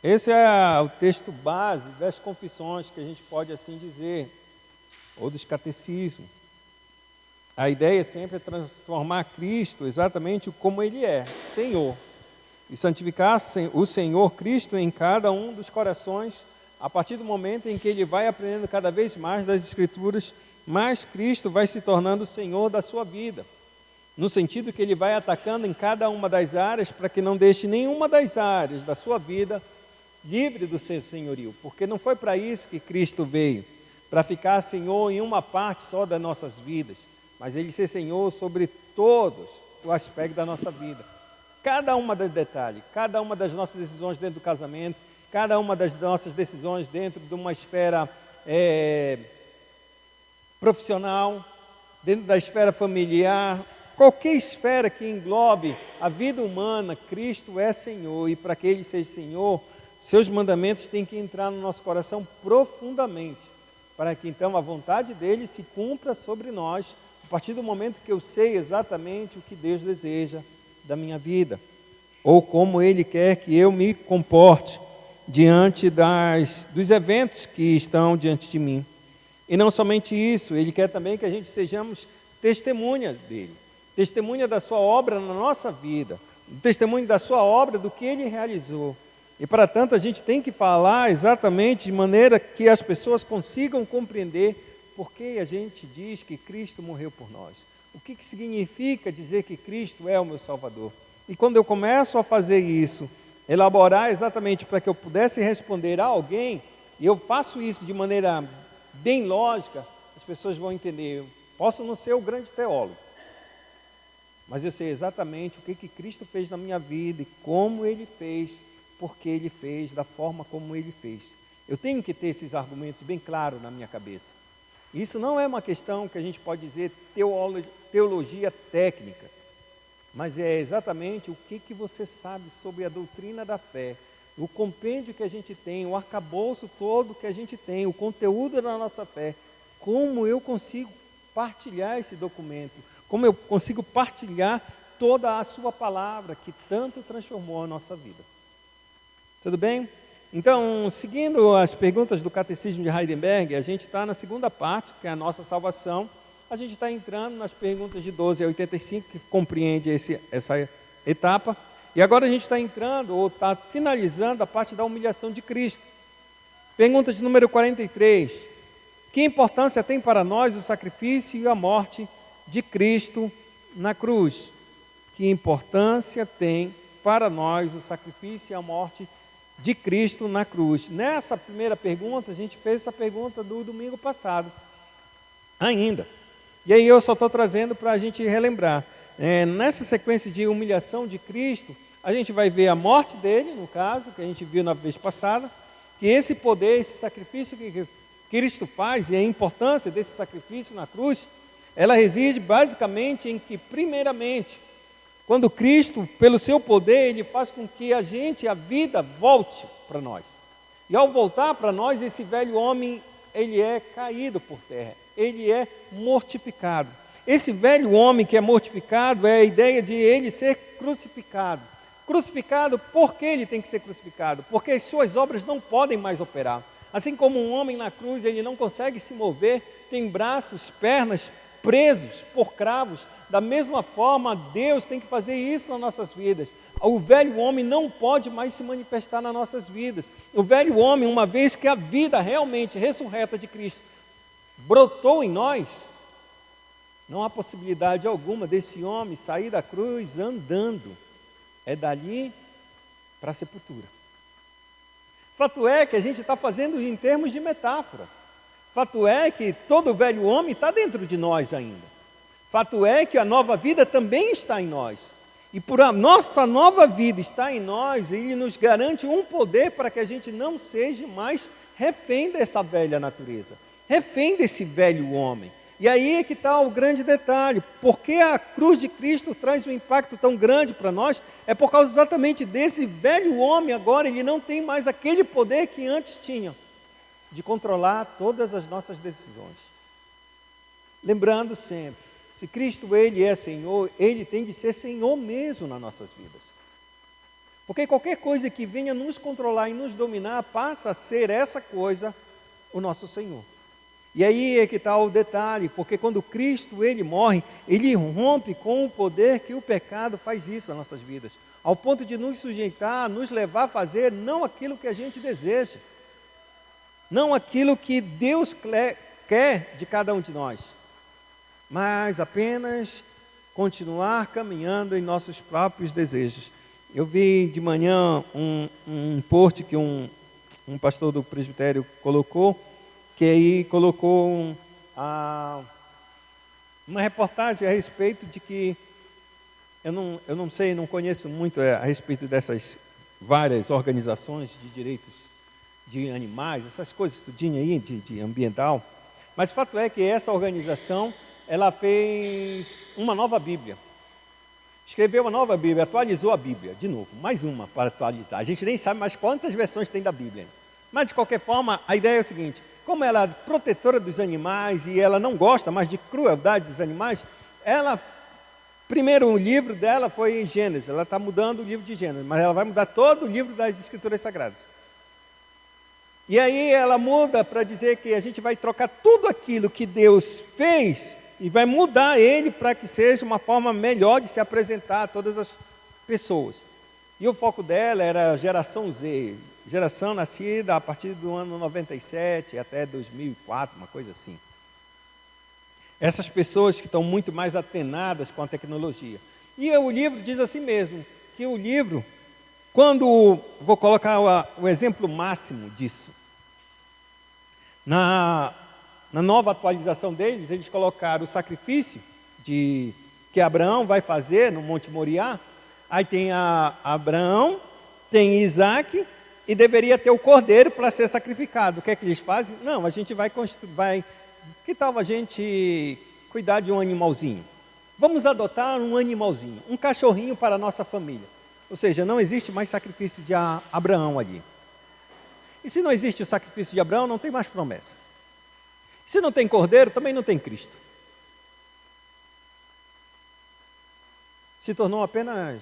Esse é o texto base das confissões, que a gente pode assim dizer, ou dos catecismos. A ideia sempre é transformar Cristo exatamente como Ele é, Senhor. E santificar o Senhor Cristo em cada um dos corações, a partir do momento em que ele vai aprendendo cada vez mais das Escrituras, mais Cristo vai se tornando o Senhor da sua vida. No sentido que ele vai atacando em cada uma das áreas, para que não deixe nenhuma das áreas da sua vida livre do seu senhorio. Porque não foi para isso que Cristo veio, para ficar Senhor em uma parte só das nossas vidas, mas Ele ser Senhor sobre todos os aspectos da nossa vida. Cada uma dos detalhes, cada uma das nossas decisões dentro do casamento, cada uma das nossas decisões dentro de uma esfera profissional, dentro da esfera familiar, qualquer esfera que englobe a vida humana, Cristo é Senhor, e para que Ele seja Senhor, seus mandamentos têm que entrar no nosso coração profundamente, para que então a vontade dEle se cumpra sobre nós, a partir do momento que eu sei exatamente o que Deus deseja da minha vida, ou como Ele quer que eu me comporte diante dos eventos que estão diante de mim. E não somente isso, Ele quer também que a gente sejamos testemunha dEle, testemunha da sua obra na nossa vida, testemunho da sua obra, do que Ele realizou. E para tanto a gente tem que falar exatamente de maneira que as pessoas consigam compreender por que a gente diz que Cristo morreu por nós. O que significa dizer que Cristo é o meu Salvador? E quando eu começo a fazer isso, elaborar exatamente para que eu pudesse responder a alguém, e eu faço isso de maneira bem lógica, as pessoas vão entender. Eu posso não ser o grande teólogo, mas eu sei exatamente o que Cristo fez na minha vida e como Ele fez, porque Ele fez, da forma como Ele fez. Eu tenho que ter esses argumentos bem claros na minha cabeça. Isso não é uma questão que a gente pode dizer teologia técnica, mas é exatamente o que você sabe sobre a doutrina da fé, o compêndio que a gente tem, o arcabouço todo que a gente tem, o conteúdo da nossa fé, como eu consigo partilhar esse documento, como eu consigo partilhar toda a sua palavra que tanto transformou a nossa vida. Tudo bem? Então, seguindo as perguntas do Catecismo de Heidelberg, a gente está na segunda parte, que é a nossa salvação. A gente está entrando nas perguntas de 12 a 85, que compreende essa etapa. E agora a gente está entrando, ou está finalizando a parte da humilhação de Cristo. Pergunta de número 43. Que importância tem para nós o sacrifício e a morte de Cristo na cruz? Que importância tem para nós o sacrifício e a morte de Cristo na cruz? Nessa primeira pergunta, a gente fez essa pergunta do domingo passado, ainda. E aí eu só estou trazendo para a gente relembrar. Nessa sequência de humilhação de Cristo, a gente vai ver a morte dele, no caso, que a gente viu na vez passada, que esse poder, esse sacrifício que Cristo faz, e a importância desse sacrifício na cruz, ela reside basicamente em que, primeiramente, quando Cristo, pelo seu poder, Ele faz com que a vida volte para nós. E ao voltar para nós, esse velho homem, ele é caído por terra, ele é mortificado. Esse velho homem que é mortificado é a ideia de ele ser crucificado. Crucificado, por que ele tem que ser crucificado? Porque as suas obras não podem mais operar. Assim como um homem na cruz, ele não consegue se mover, tem braços, pernas presos por cravos. Da mesma forma, Deus tem que fazer isso nas nossas vidas. O velho homem não pode mais se manifestar nas nossas vidas. O velho homem, uma vez que a vida realmente ressurreta de Cristo brotou em nós, não há possibilidade alguma desse homem sair da cruz andando. É dali para a sepultura. Fato é que a gente está fazendo em termos de metáfora. Fato é que todo velho homem está dentro de nós ainda. Fato é que a nova vida também está em nós. E por a nossa nova vida estar em nós, Ele nos garante um poder para que a gente não seja mais refém dessa velha natureza, refém desse velho homem. E aí é que está o grande detalhe. Porque a cruz de Cristo traz um impacto tão grande para nós, é por causa exatamente desse velho homem agora, ele não tem mais aquele poder que antes tinha, de controlar todas as nossas decisões. Lembrando sempre, se Cristo, Ele é Senhor, Ele tem de ser Senhor mesmo nas nossas vidas. Porque qualquer coisa que venha nos controlar e nos dominar, passa a ser essa coisa o nosso Senhor. E aí é que está o detalhe, porque quando Cristo ele morre, ele rompe com o poder que o pecado faz isso nas nossas vidas, ao ponto de nos sujeitar, nos levar a fazer não aquilo que a gente deseja, não aquilo que Deus quer de cada um de nós, mas apenas continuar caminhando em nossos próprios desejos. Eu vi de manhã um post que um pastor do presbitério colocou, que aí colocou uma reportagem a respeito de que, eu não sei, não conheço muito a respeito dessas várias organizações de direitos de animais, essas coisas tudinho aí de ambiental, mas o fato é que essa organização, ela fez uma nova Bíblia, escreveu uma nova Bíblia, atualizou a Bíblia, de novo, mais uma para atualizar. A gente nem sabe mais quantas versões tem da Bíblia, mas de qualquer forma, a ideia é o seguinte: como ela é protetora dos animais e ela não gosta mais de crueldade dos animais, primeiro o livro dela foi em Gênesis, ela está mudando o livro de Gênesis, mas ela vai mudar todo o livro das Escrituras Sagradas. E aí ela muda para dizer que a gente vai trocar tudo aquilo que Deus fez e vai mudar ele para que seja uma forma melhor de se apresentar a todas as pessoas. E o foco dela era a geração Z, geração nascida a partir do ano 97 até 2004, uma coisa assim. Essas pessoas que estão muito mais atenadas com a tecnologia. E o livro diz assim mesmo, que o livro, vou colocar o exemplo máximo disso. Na nova atualização deles, eles colocaram o sacrifício que Abraão vai fazer no Monte Moriá. Aí tem Abraão, tem Isaac, e deveria ter o cordeiro para ser sacrificado. O que é que eles fazem? Não, a gente vai que tal a gente cuidar de um animalzinho? Vamos adotar um animalzinho, um cachorrinho para a nossa família. Ou seja, não existe mais sacrifício de Abraão ali. E se não existe o sacrifício de Abraão, não tem mais promessa. Se não tem cordeiro, também não tem Cristo. Se tornou apenas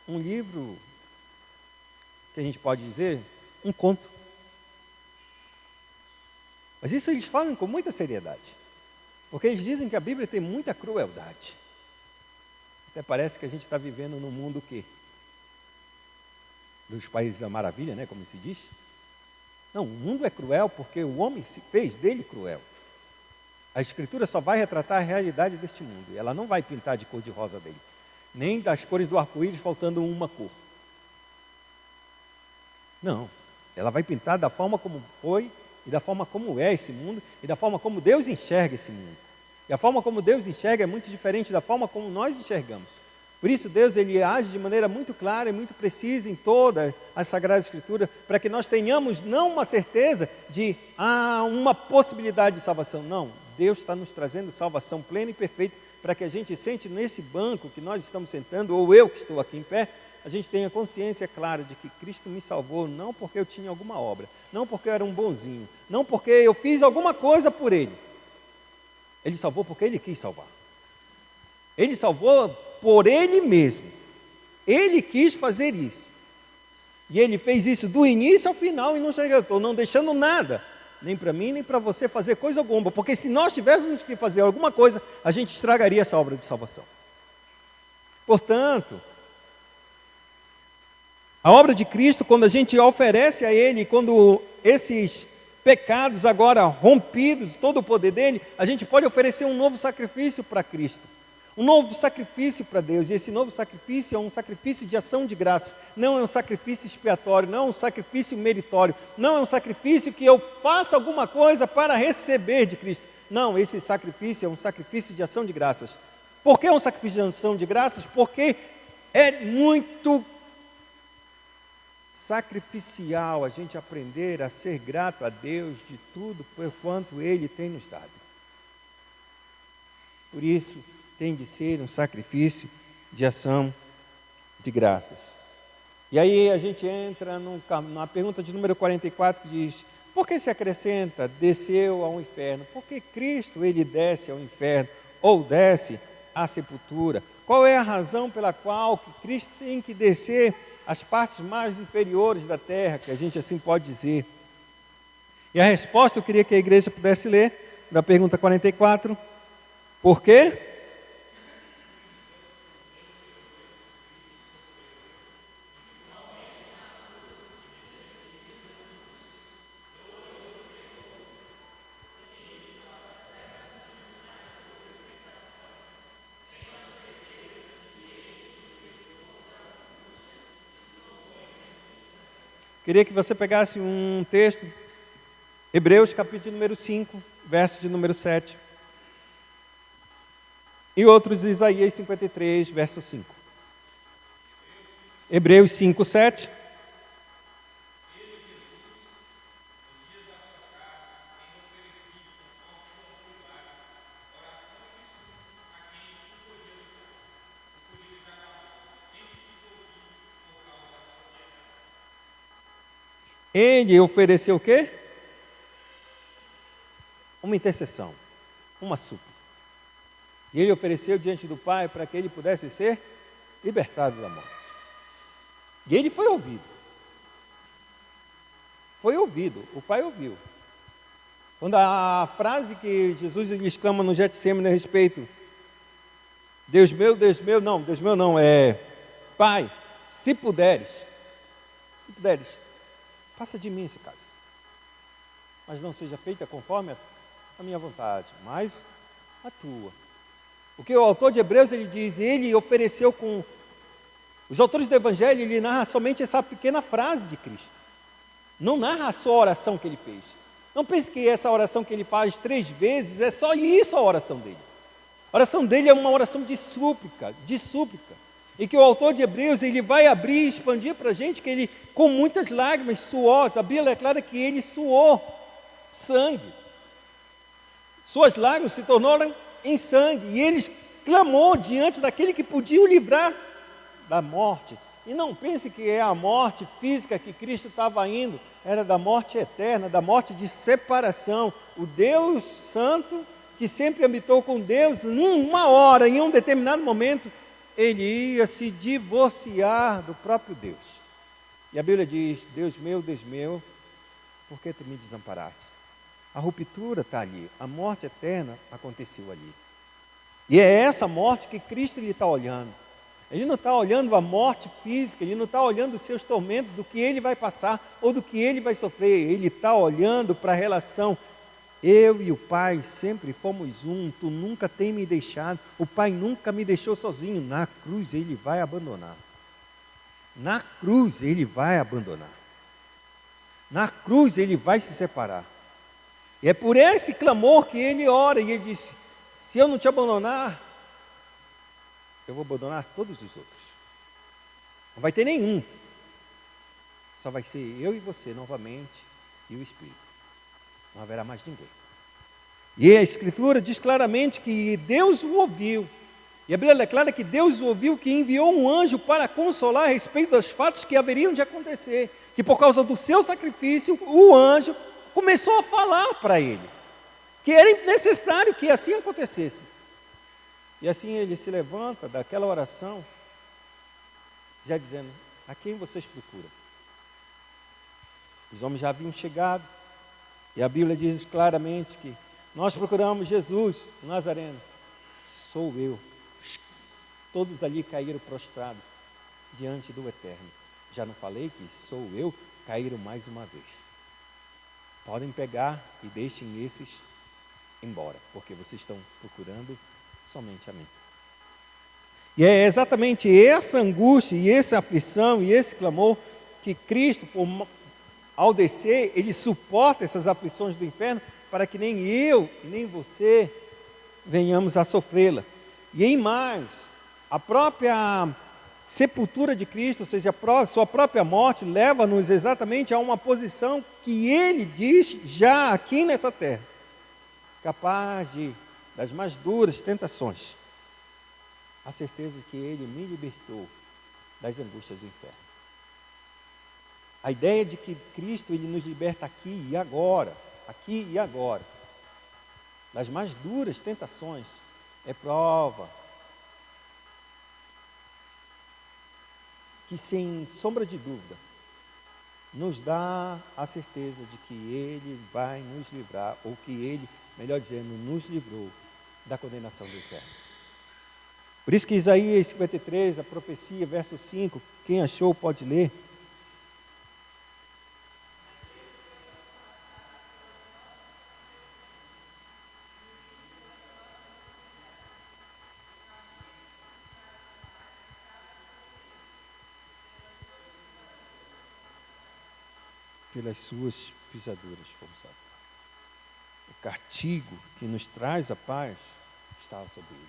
um livro, que a gente pode dizer, um conto. Mas isso eles falam com muita seriedade, porque eles dizem que a Bíblia tem muita crueldade. Até parece que a gente está vivendo num mundo dos países da maravilha, né, como se diz. Não, o mundo é cruel porque o homem se fez dele cruel. A Escritura só vai retratar a realidade deste mundo, e ela não vai pintar de cor de rosa dele, nem das cores do arco-íris faltando uma cor. Não, ela vai pintar da forma como foi, e da forma como é esse mundo, e da forma como Deus enxerga esse mundo. E a forma como Deus enxerga é muito diferente da forma como nós enxergamos. Por isso Deus ele age de maneira muito clara e muito precisa em toda a Sagrada Escritura, para que nós tenhamos não uma certeza de uma possibilidade de salvação. Não, Deus está nos trazendo salvação plena e perfeita, para que a gente sente nesse banco que nós estamos sentando, ou eu que estou aqui em pé, a gente tenha consciência clara de que Cristo me salvou, não porque eu tinha alguma obra, não porque eu era um bonzinho, não porque eu fiz alguma coisa por Ele. Ele salvou porque Ele quis salvar. Ele salvou por Ele mesmo. Ele quis fazer isso. E Ele fez isso do início ao final e não chegou, não deixando nada, nem para mim, nem para você fazer coisa alguma. Porque se nós tivéssemos que fazer alguma coisa, a gente estragaria essa obra de salvação. Portanto, a obra de Cristo, quando a gente oferece a Ele, quando esses pecados agora rompidos, todo o poder dele, a gente pode oferecer um novo sacrifício para Cristo. Um novo sacrifício para Deus, e esse novo sacrifício é um sacrifício de ação de graças, não é um sacrifício expiatório, não é um sacrifício meritório, não é um sacrifício que eu faça alguma coisa para receber de Cristo. Não, esse sacrifício é um sacrifício de ação de graças. Por que é um sacrifício de ação de graças? Porque é muito sacrificial a gente aprender a ser grato a Deus de tudo por quanto Ele tem nos dado. Por isso, tem de ser um sacrifício de ação de graças. E aí a gente entra na pergunta de número 44, que diz: por que se acrescenta desceu ao inferno? Por que Cristo ele desce ao inferno ou desce à sepultura? Qual é a razão pela qual que Cristo tem que descer as partes mais inferiores da terra, que a gente assim pode dizer. E a resposta eu queria que a igreja pudesse ler, da pergunta 44. Por quê? Queria que você pegasse um texto, Hebreus capítulo número 5, verso de número 7. E outros, Isaías 53, verso 5. Hebreus 5, 7. Ele ofereceu o quê? Uma intercessão, uma súplica. E ele ofereceu diante do Pai para que ele pudesse ser libertado da morte. E ele foi ouvido. Foi ouvido, o Pai ouviu. Quando a frase que Jesus exclama no Getsemane a respeito, Deus meu, Pai, se puderes, passa de mim esse cálice, mas não seja feita conforme a minha vontade, mas a tua. Porque o autor de Hebreus, ele diz, ele ofereceu com... Os autores do Evangelho, ele narra somente essa pequena frase de Cristo. Não narra a sua oração que ele fez. Não pense que essa oração que ele faz 3 vezes, é só isso a oração dele. A oração dele é uma oração de súplica, e que o autor de Hebreus, ele vai abrir e expandir para a gente que ele, com muitas lágrimas, suor, a Bíblia declara que ele suou sangue. Suas lágrimas se tornaram em sangue, e ele clamou diante daquele que podia o livrar da morte. E não pense que é a morte física que Cristo estava indo, era da morte eterna, da morte de separação. O Deus Santo, que sempre habitou com Deus, em uma hora, em um determinado momento, ele ia se divorciar do próprio Deus. E a Bíblia diz, Deus meu, por que tu me desamparaste? A ruptura está ali, a morte eterna aconteceu ali. E é essa morte que Cristo está olhando. Ele não está olhando a morte física, ele não está olhando os seus tormentos, do que ele vai passar ou do que ele vai sofrer. Ele está olhando para a relação. Eu e o Pai sempre fomos um, tu nunca tem me deixado, o Pai nunca me deixou sozinho. Na cruz ele vai abandonar. Na cruz ele vai abandonar. Na cruz ele vai se separar. E é por esse clamor que ele ora, e ele disse, se eu não te abandonar, eu vou abandonar todos os outros. Não vai ter nenhum. Só vai ser eu e você novamente e o Espírito. Não haverá mais ninguém. E a Escritura diz claramente que Deus o ouviu. E a Bíblia declara que Deus o ouviu, que enviou um anjo para consolar a respeito dos fatos que haveriam de acontecer. Que por causa do seu sacrifício, o anjo começou a falar para ele. Que era necessário que assim acontecesse. E assim ele se levanta daquela oração, já dizendo, a quem vocês procuram? Os homens já haviam chegado, e a Bíblia diz claramente que nós procuramos Jesus, o Nazareno. Sou eu. Todos ali caíram prostrados diante do Eterno. Já não falei que sou eu, caíram mais uma vez. Podem pegar e deixem esses embora, porque vocês estão procurando somente a mim. E é exatamente essa angústia, e essa aflição, e esse clamor, que Cristo, ao descer, ele suporta essas aflições do inferno, para que nem eu, nem você, venhamos a sofrê-la. E em mais, a própria sepultura de Cristo, ou seja, a sua própria morte, leva-nos exatamente a uma posição que ele diz já aqui nessa terra, capaz das mais duras tentações, a certeza de que ele me libertou das angústias do inferno. A ideia de que Cristo ele nos liberta aqui e agora, das mais duras tentações, é prova que, sem sombra de dúvida, nos dá a certeza de que Ele vai nos livrar, ou que Ele, melhor dizendo, nos livrou da condenação do inferno. Por isso que Isaías 53, a profecia, verso 5, quem achou pode ler. Pelas suas pisaduras fomos sarados. O castigo que nos traz a paz estava sobre ele.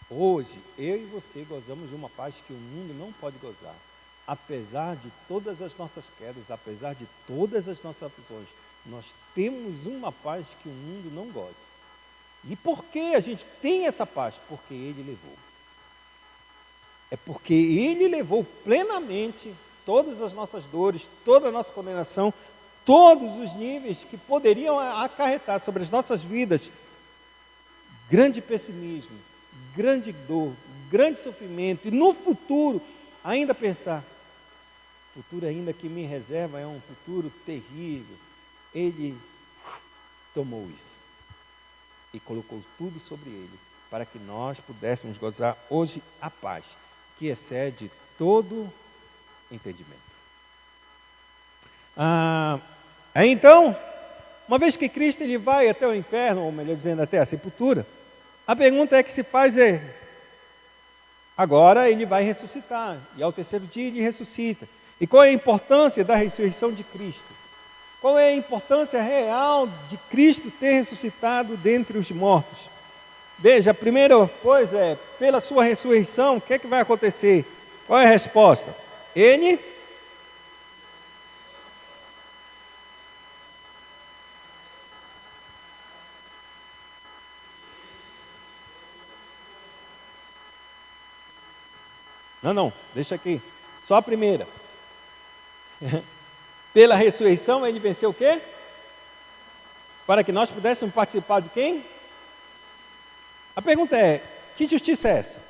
Hoje, eu e você gozamos de uma paz que o mundo não pode gozar. Apesar de todas as nossas quedas, apesar de todas as nossas aflições, nós temos uma paz que o mundo não goza. E por que a gente tem essa paz? Porque Ele levou. É porque Ele levou plenamente todas as nossas dores, toda a nossa condenação, todos os níveis que poderiam acarretar sobre as nossas vidas grande pessimismo, grande dor, grande sofrimento, e no futuro ainda pensar, o futuro ainda que me reserva é um futuro terrível. Ele tomou isso e colocou tudo sobre ele, para que nós pudéssemos gozar hoje a paz, que excede todo entendimento. Aí então, uma vez que Cristo ele vai até o inferno, ou melhor dizendo, até a sepultura, a pergunta é que se faz agora ele vai ressuscitar, e ao terceiro dia ele ressuscita. E qual é a importância da ressurreição de Cristo? Qual é a importância real de Cristo ter ressuscitado dentre os mortos? Veja, a primeira coisa é, pela sua ressurreição, o que é que vai acontecer? Qual é a resposta? Ele Não, deixa aqui. Só a primeira. Pela ressurreição, ele venceu o quê? Para que nós pudéssemos participar de quem? A pergunta é, que justiça é essa?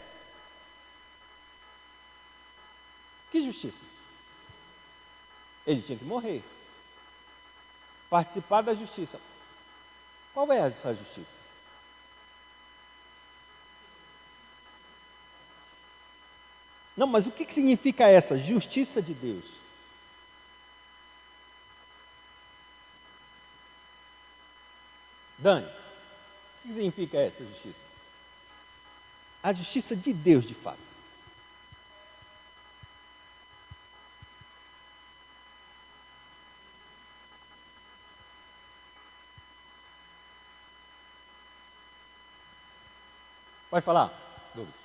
Que justiça? Ele tinha que morrer. Participar da justiça. Qual é essa justiça? Não, mas o que significa essa justiça de Deus? Dani, o que significa essa justiça? A justiça de Deus, de fato. Pode falar, Douglas.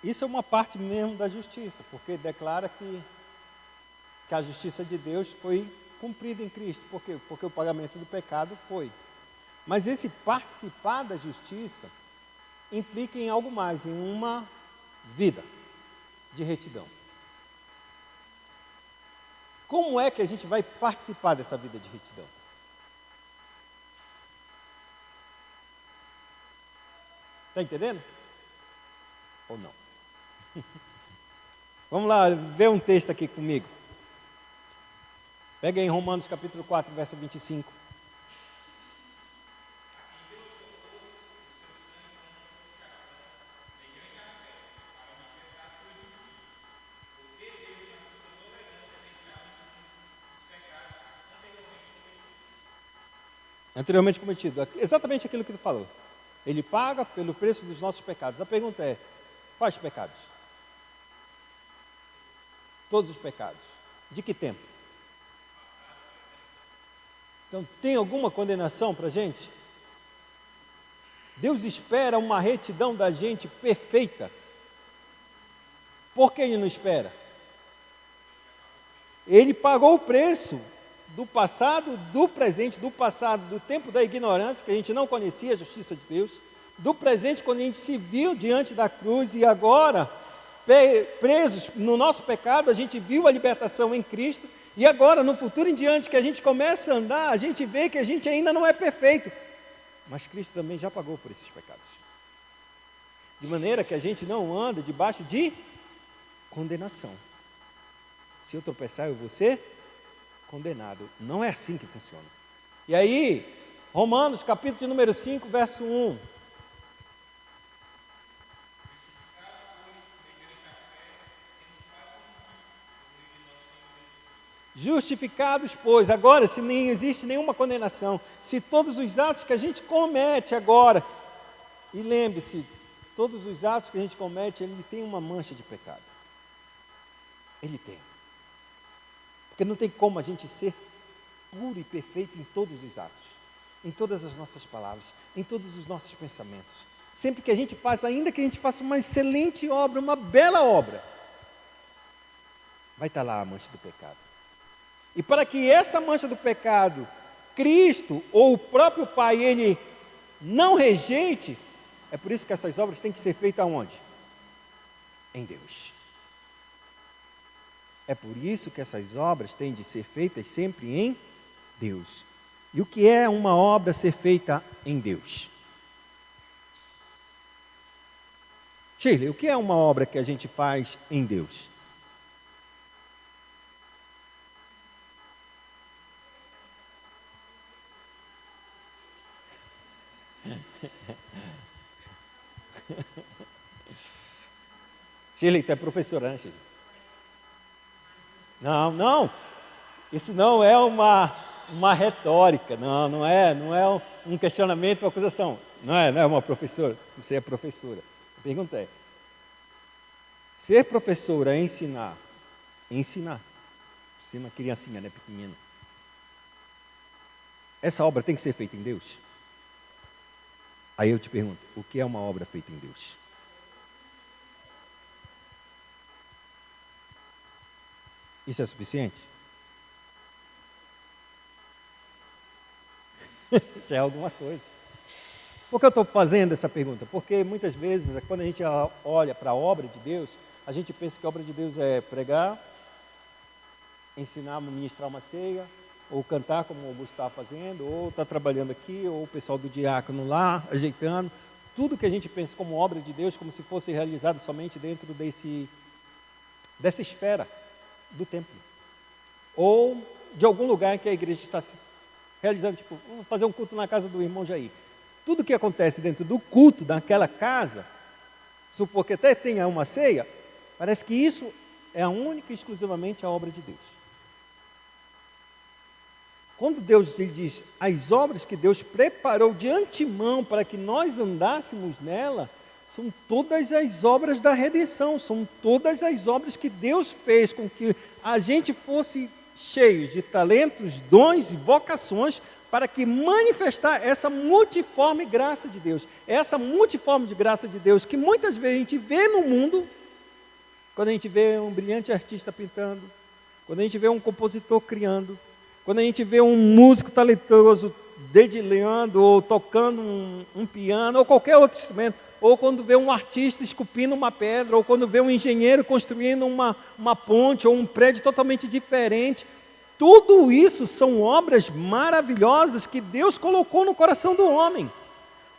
Isso é uma parte mesmo da justiça, porque declara que a justiça de Deus foi cumprida em Cristo. Por quê? Porque o pagamento do pecado foi. Mas esse participar da justiça implica em algo mais, em uma vida de retidão. Como é que a gente vai participar dessa vida de retidão? Está entendendo? Ou não? Vamos lá, ver um texto aqui comigo. Pega em Romanos capítulo 4, verso 25. anteriormente cometido. Exatamente aquilo que ele falou. Ele paga pelo preço dos nossos pecados. A pergunta é, quais pecados? Todos os pecados. De que tempo? Então, tem alguma condenação para a gente? Deus espera uma retidão da gente perfeita. Por que Ele não espera? Ele pagou o preço do passado, do presente, do passado, do tempo da ignorância, que a gente não conhecia a justiça de Deus, do presente, quando a gente se viu diante da cruz, e agora, presos no nosso pecado, a gente viu a libertação em Cristo, e agora, no futuro em diante, que a gente começa a andar, a gente vê que a gente ainda não é perfeito, mas Cristo também já pagou por esses pecados, de maneira que a gente não anda debaixo de condenação. Se eu tropeçar, eu vou ser condenado. Não é assim que funciona. E aí, Romanos, capítulo de número 5, verso 1. Justificados, pois, agora, se nem existe nenhuma condenação, se todos os atos que a gente comete agora, e lembre-se, todos os atos que a gente comete, ele tem uma mancha de pecado. Ele tem. Porque não tem como a gente ser puro e perfeito em todos os atos, em todas as nossas palavras, em todos os nossos pensamentos. Sempre que a gente faz, ainda que a gente faça uma excelente obra, uma bela obra, vai estar lá a mancha do pecado. E para que essa mancha do pecado, Cristo ou o próprio Pai, Ele não rejeite, é por isso que essas obras têm que ser feitas aonde? Em Deus. É por isso que essas obras têm de ser feitas sempre em Deus. E o que é uma obra ser feita em Deus? Shirley, o que é uma obra que a gente faz em Deus? Shirley, tu é professora, né, Shirley? Não, isso não é uma retórica, não é um questionamento, uma acusação, não é uma professora, você é professora. A pergunta é, ser professora é ensinar uma criancinha, né, pequenina, essa obra tem que ser feita em Deus? Aí eu te pergunto, o que é uma obra feita em Deus? Isso é suficiente? Já é alguma coisa. Por que eu estou fazendo essa pergunta? Porque muitas vezes, quando a gente olha para a obra de Deus, a gente pensa que a obra de Deus é pregar, ensinar, ministrar uma ceia, ou cantar como o Augusto está fazendo, ou está trabalhando aqui, ou o pessoal do diácono lá, ajeitando. Tudo que a gente pensa como obra de Deus, como se fosse realizado somente dentro dessa esfera do templo, ou de algum lugar que a igreja está realizando, tipo, vamos fazer um culto na casa do irmão Jair. Tudo que acontece dentro do culto daquela casa, supor que até tenha uma ceia, parece que isso é a única e exclusivamente a obra de Deus. Quando Deus diz as obras que Deus preparou de antemão para que nós andássemos nela, são todas as obras da redenção, são todas as obras que Deus fez com que a gente fosse cheio de talentos, dons e vocações para que manifestar essa multiforme graça de Deus. Essa multiforme de graça de Deus que muitas vezes a gente vê no mundo, quando a gente vê um brilhante artista pintando, quando a gente vê um compositor criando, quando a gente vê um músico talentoso dedilhando ou tocando um piano ou qualquer outro instrumento, ou quando vê um artista esculpindo uma pedra, ou quando vê um engenheiro construindo uma ponte ou um prédio totalmente diferente. Tudo isso são obras maravilhosas que Deus colocou no coração do homem,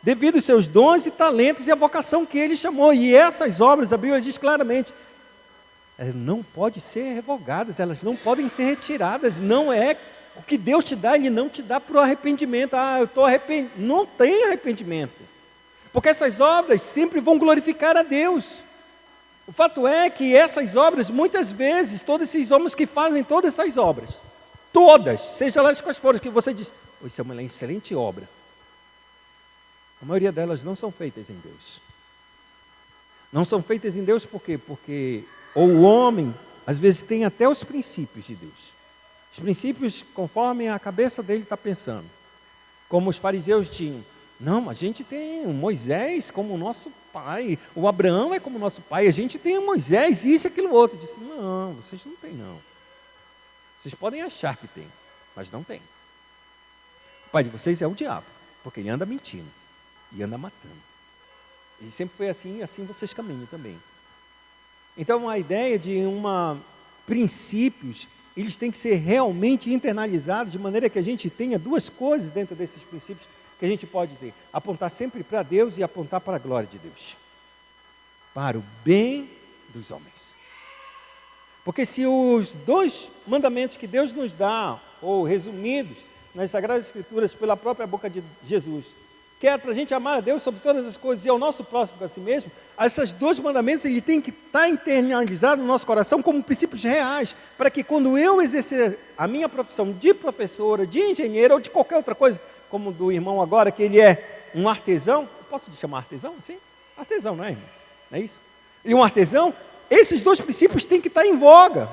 devido aos seus dons e talentos e a vocação que Ele chamou. E essas obras, a Bíblia diz claramente, elas não podem ser revogadas, elas não podem ser retiradas. Não é o que Deus te dá, Ele não te dá por arrependimento. Eu estou arrependido. Não tem arrependimento. Porque essas obras sempre vão glorificar a Deus. O fato é que essas obras, muitas vezes, todos esses homens que fazem todas essas obras, todas, seja lá quais forem, que você diz, Isso é uma excelente obra. A maioria delas não são feitas em Deus. Não são feitas em Deus por quê? Porque o homem, às vezes, tem até os princípios de Deus. Os princípios conforme a cabeça dele está pensando. Como os fariseus tinham. Não, a gente tem o Moisés como nosso pai. O Abraão é como nosso pai. A gente tem o Moisés, isso e aquilo outro. Eu disse, não, vocês não têm não. Vocês podem achar que tem, mas não tem. O pai de vocês é o diabo, porque ele anda mentindo e anda matando. Ele sempre foi assim, e assim vocês caminham também. Então a ideia de princípios, eles têm que ser realmente internalizados, de maneira que a gente tenha duas coisas dentro desses princípios, que a gente pode dizer, apontar sempre para Deus e apontar para a glória de Deus. Para o bem dos homens. Porque se os dois mandamentos que Deus nos dá, ou resumidos nas Sagradas Escrituras pela própria boca de Jesus, que é para a gente amar a Deus sobre todas as coisas e ao nosso próximo para si mesmo, esses dois mandamentos ele tem que estar internalizado no nosso coração como princípios reais, para que quando eu exercer a minha profissão de professora, de engenheiro ou de qualquer outra coisa, como do irmão agora, que ele é um artesão, posso te chamar artesão? Sim, artesão, não é, irmão? Não é isso? E um artesão, esses dois princípios têm que estar em voga.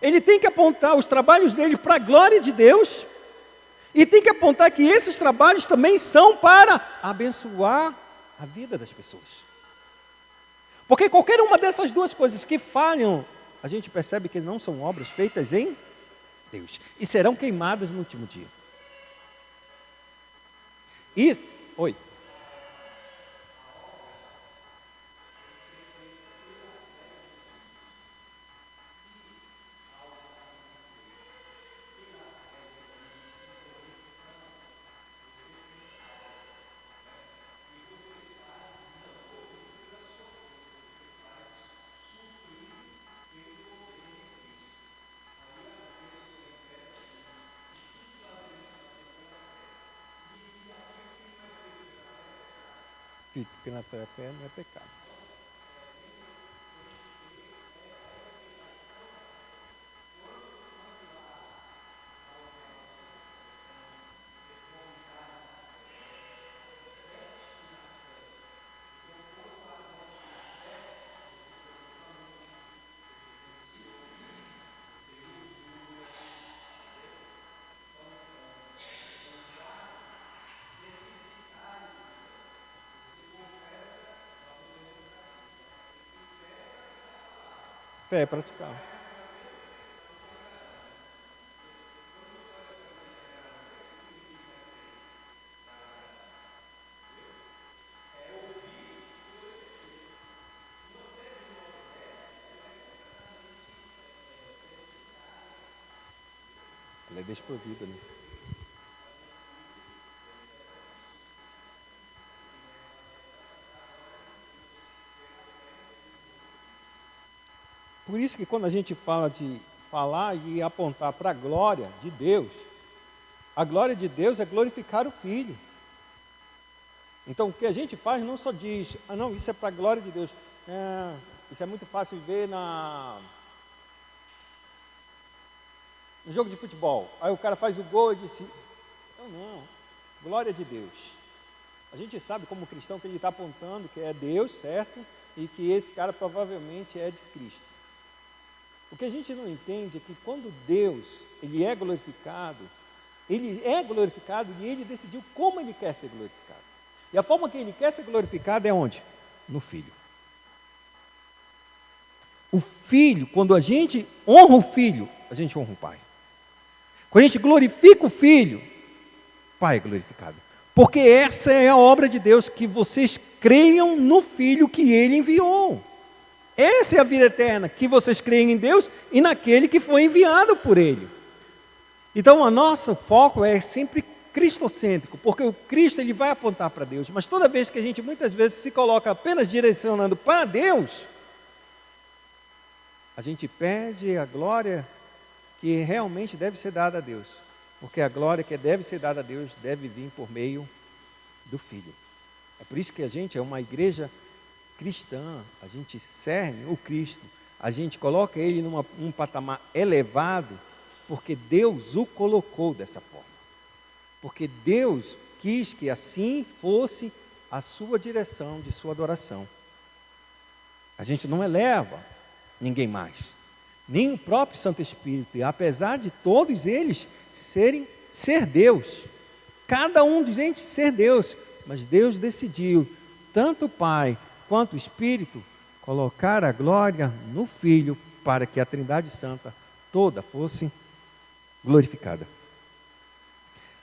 Ele tem que apontar os trabalhos dele para a glória de Deus, e tem que apontar que esses trabalhos também são para abençoar a vida das pessoas. Porque qualquer uma dessas duas coisas que falham, a gente percebe que não são obras feitas em Deus. E serão queimadas no último dia. Oi. Pela fé não é pecado. Fé é praticar. Ela é desprovida, né? Por isso que quando a gente fala de falar e apontar para a glória de Deus, a glória de Deus é glorificar o Filho. Então o que a gente faz não só diz, não, isso é para a glória de Deus. Isso é muito fácil de ver no jogo de futebol. Aí o cara faz o gol e diz, não, glória de Deus. A gente sabe como cristão que ele está apontando que é Deus, certo? E que esse cara provavelmente é de Cristo. O que a gente não entende é que quando Deus ele é glorificado e ele decidiu como ele quer ser glorificado. E a forma que ele quer ser glorificado é onde? No Filho. O Filho, quando a gente honra o Filho, a gente honra o Pai. Quando a gente glorifica o Filho, o Pai é glorificado. Porque essa é a obra de Deus, que vocês creiam no Filho que Ele enviou. Essa é a vida eterna, que vocês creem em Deus e naquele que foi enviado por Ele. Então, o nosso foco é sempre cristocêntrico, porque o Cristo ele vai apontar para Deus, mas toda vez que a gente muitas vezes se coloca apenas direcionando para Deus, a gente perde a glória que realmente deve ser dada a Deus, porque a glória que deve ser dada a Deus deve vir por meio do Filho. É por isso que a gente é uma igreja cristã, a gente cerne o Cristo, a gente coloca ele num patamar elevado, porque Deus o colocou dessa forma. porque Deus quis que assim fosse a sua direção de sua adoração. A gente não eleva ninguém mais, nem o próprio Santo Espírito, e apesar de todos eles ser Deus, cada um de gente ser Deus, mas Deus decidiu, tanto o Pai quanto o Espírito, colocar a glória no Filho, para que a Trindade Santa toda fosse glorificada.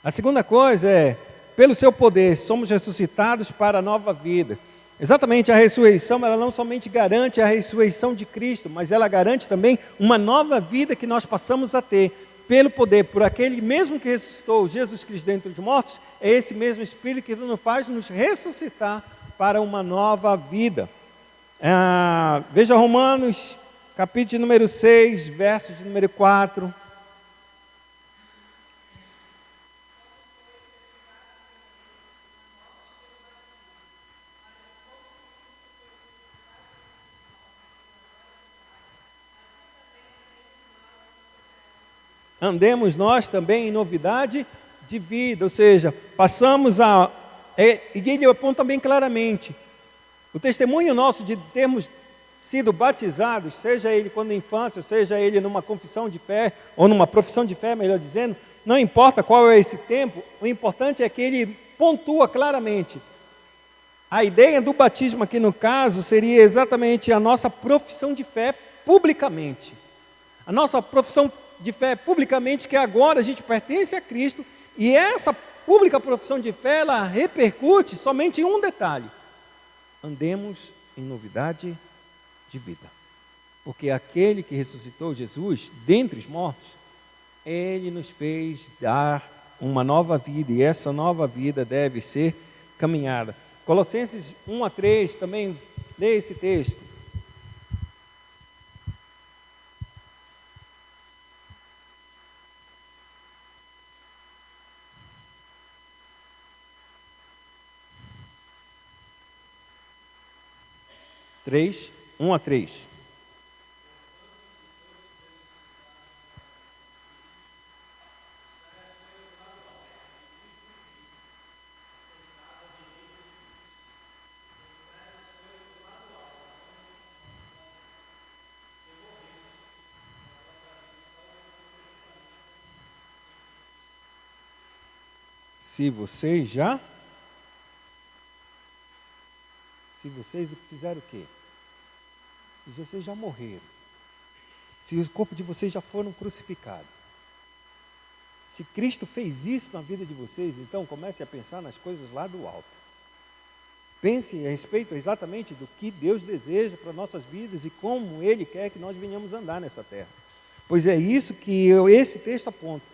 A segunda coisa é, pelo seu poder, somos ressuscitados para a nova vida. Exatamente, a ressurreição, ela não somente garante a ressurreição de Cristo, mas ela garante também uma nova vida que nós passamos a ter, pelo poder, por aquele mesmo que ressuscitou Jesus Cristo dentre os mortos, é esse mesmo Espírito que nos faz nos ressuscitar para uma nova vida. Veja Romanos, capítulo número 6, verso de número 4. Andemos nós também em novidade de vida, ou seja, passamos a... e ele aponta bem claramente, o testemunho nosso de termos sido batizados, seja ele quando na infância, seja ele numa confissão de fé, ou numa profissão de fé, melhor dizendo, não importa qual é esse tempo, o importante é que ele pontua claramente. A ideia do batismo aqui no caso seria exatamente a nossa profissão de fé publicamente. A nossa profissão de fé publicamente, que agora a gente pertence a Cristo, e essa pública profissão de fé, ela repercute somente em um detalhe: andemos em novidade de vida, porque aquele que ressuscitou Jesus dentre os mortos, ele nos fez dar uma nova vida, e essa nova vida deve ser caminhada. Colossenses 1:3, também lê esse texto. Três, 1-3. Se vocês fizeram o quê? Se vocês já morreram, se o corpo de vocês já foram crucificados, se Cristo fez isso na vida de vocês, então comece a pensar nas coisas lá do alto. Pense a respeito exatamente do que Deus deseja para nossas vidas e como Ele quer que nós venhamos andar nessa terra. Pois é isso que esse texto aponta.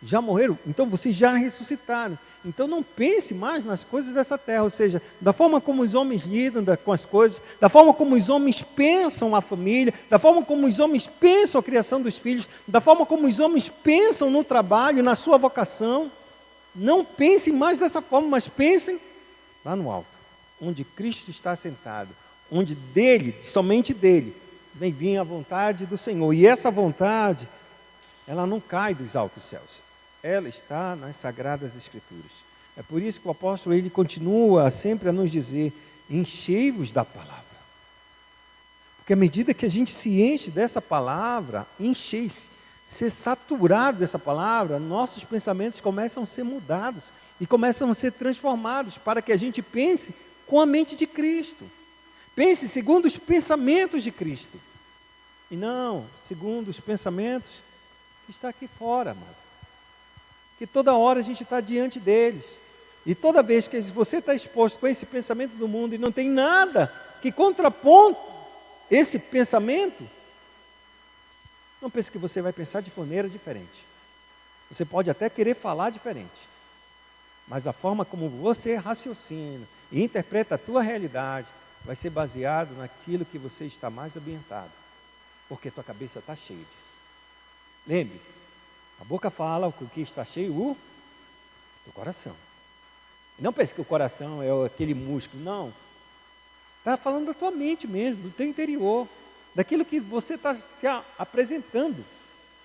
Já morreram? Então vocês já ressuscitaram. Então não pense mais nas coisas dessa terra, ou seja, da forma como os homens lidam com as coisas, da forma como os homens pensam a família, da forma como os homens pensam a criação dos filhos, da forma como os homens pensam no trabalho, na sua vocação. Não pensem mais dessa forma, mas pensem lá no alto, onde Cristo está sentado, onde dele, somente dele, vem vir a vontade do Senhor. E essa vontade, ela não cai dos altos céus. Ela está nas Sagradas Escrituras. É por isso que o apóstolo ele continua sempre a nos dizer: enchei-vos da palavra. Porque à medida que a gente se enche dessa palavra, ser saturado dessa palavra, nossos pensamentos começam a ser mudados e começam a ser transformados para que a gente pense com a mente de Cristo. Pense segundo os pensamentos de Cristo. E não segundo os pensamentos que está aqui fora, amado. Que toda hora a gente está diante deles. E toda vez que você está exposto com esse pensamento do mundo e não tem nada que contrapõe esse pensamento, não pense que você vai pensar de maneira diferente. Você pode até querer falar diferente, mas a forma como você raciocina e interpreta a tua realidade vai ser baseado naquilo que você está mais ambientado, porque a tua cabeça está cheia disso. Lembre, a boca fala o que está cheio, o coração. Não pense que o coração é aquele músculo, não. Está falando da tua mente mesmo, do teu interior, daquilo que você está se apresentando.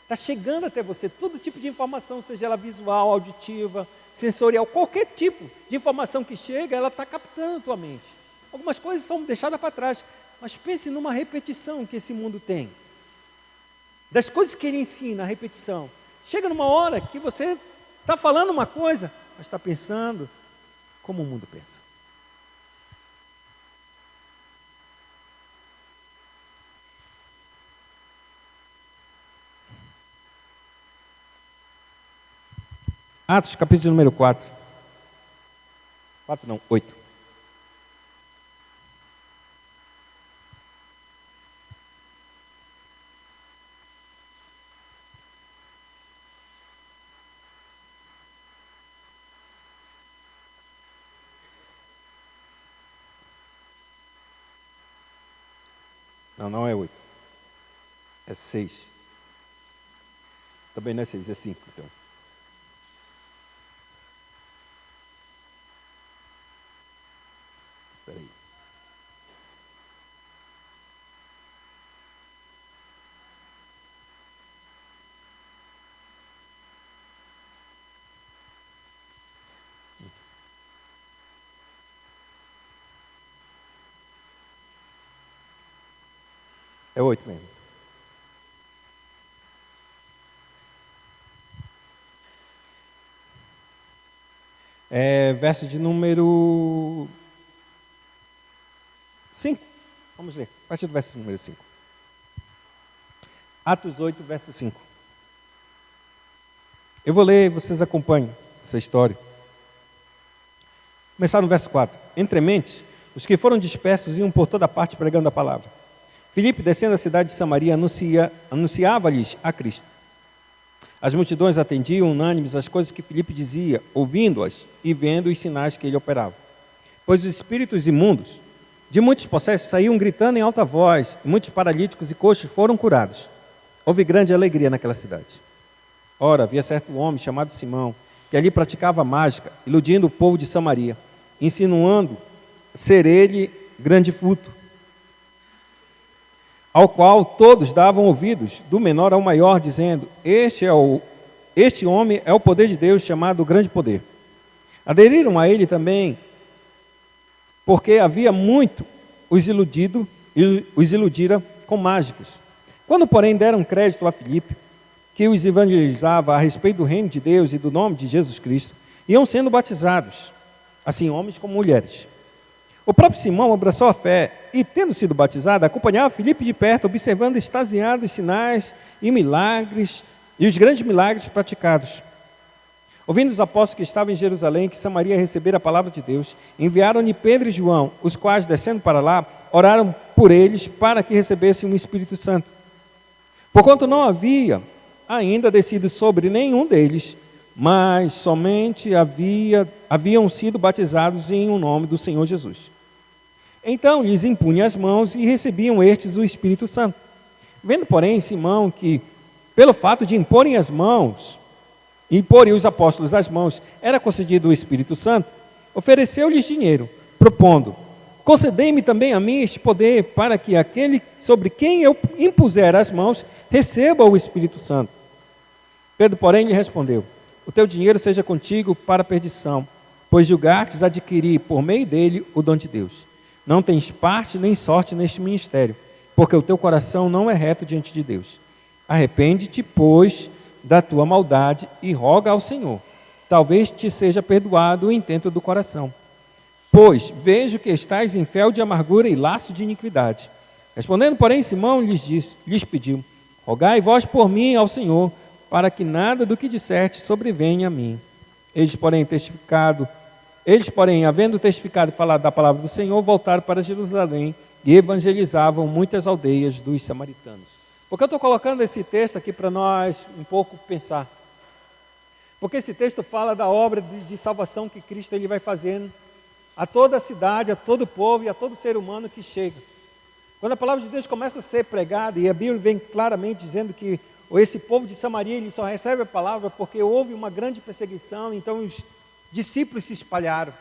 Está chegando até você todo tipo de informação, seja ela visual, auditiva, sensorial, qualquer tipo de informação que chega, ela está captando a tua mente. Algumas coisas são deixadas para trás, mas pense numa repetição que esse mundo tem. Das coisas que ele ensina, a repetição. Chega numa hora que você está falando uma coisa, mas está pensando como o mundo pensa. Atos, capítulo número 4. 4 não, 8. Não, não é 8. É 6. Também não é 6, é 5, então. Espera aí. É 8 mesmo. Verso de número 5. Vamos ler. A partir do verso número 5. Atos 8, verso 5. Eu vou ler e vocês acompanhem essa história. Começar no verso 4. Entremente, os que foram dispersos iam por toda parte pregando a palavra. Filipe, descendo a cidade de Samaria, anunciava-lhes a Cristo. As multidões atendiam unânimes às coisas que Filipe dizia, ouvindo-as e vendo os sinais que ele operava. Pois os espíritos imundos de muitos possessos saíam gritando em alta voz, e muitos paralíticos e coxos foram curados. Houve grande alegria naquela cidade. Ora, havia certo homem chamado Simão, que ali praticava mágica, iludindo o povo de Samaria, insinuando ser ele grande vulto, ao qual todos davam ouvidos, do menor ao maior, dizendo, este homem é o poder de Deus, chamado grande poder. Aderiram a ele também, porque havia muito os iludira com mágicas. Quando, porém, deram crédito a Filipe, que os evangelizava a respeito do reino de Deus e do nome de Jesus Cristo, iam sendo batizados, assim homens como mulheres. O próprio Simão abraçou a fé e, tendo sido batizado, acompanhava Filipe de perto, observando extasiado os sinais e milagres e os grandes milagres praticados. Ouvindo os apóstolos que estavam em Jerusalém, que Samaria recebera a palavra de Deus, enviaram-lhe Pedro e João, os quais, descendo para lá, oraram por eles para que recebessem o Espírito Santo. Porquanto não havia ainda descido sobre nenhum deles, mas somente haviam sido batizados em o nome do Senhor Jesus. Então lhes impunha as mãos e recebiam estes o Espírito Santo. Vendo, porém, Simão que, pelo fato de imporem os apóstolos as mãos, era concedido o Espírito Santo, ofereceu-lhes dinheiro, propondo, concedei-me também a mim este poder, para que aquele sobre quem eu impuser as mãos, receba o Espírito Santo. Pedro, porém, lhe respondeu, o teu dinheiro seja contigo para a perdição, pois julgastes adquirir por meio dele o dom de Deus. Não tens parte nem sorte neste ministério, porque o teu coração não é reto diante de Deus. Arrepende-te, pois, da tua maldade e roga ao Senhor. Talvez te seja perdoado o intento do coração. Pois vejo que estais em fel de amargura e laço de iniquidade. Respondendo, porém, Simão lhes pediu, rogai vós por mim ao Senhor, para que nada do que disserte sobrevenha a mim. Eles, porém, havendo testificado e falado da palavra do Senhor, voltaram para Jerusalém e evangelizavam muitas aldeias dos samaritanos. Por que eu estou colocando esse texto aqui para nós um pouco pensar? Porque esse texto fala da obra de salvação que Cristo ele vai fazendo a toda a cidade, a todo o povo e a todo ser humano que chega. Quando a palavra de Deus começa a ser pregada, e a Bíblia vem claramente dizendo que esse povo de Samaria ele só recebe a palavra porque houve uma grande perseguição, então os discípulos se espalharam.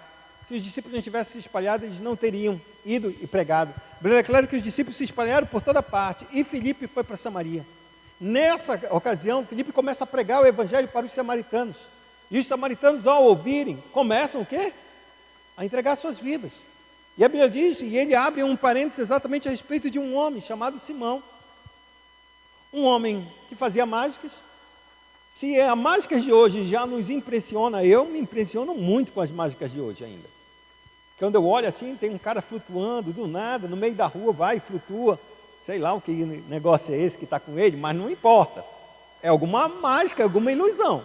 Se os discípulos não tivessem se espalhado, eles não teriam ido e pregado. A Bíblia é claro que os discípulos se espalharam por toda parte, e Filipe foi para Samaria. Nessa ocasião, Filipe começa a pregar o evangelho para os samaritanos. E os samaritanos, ao ouvirem, começam o quê? A entregar suas vidas. E a Bíblia diz, e ele abre um parênteses exatamente a respeito de um homem chamado Simão. Um homem que fazia mágicas. Se a mágica de hoje já nos impressiona, eu me impressiono muito com as mágicas de hoje ainda. Quando eu olho assim, tem um cara flutuando do nada, no meio da rua, vai e flutua. Sei lá o que negócio é esse que está com ele, mas não importa. É alguma mágica, alguma ilusão.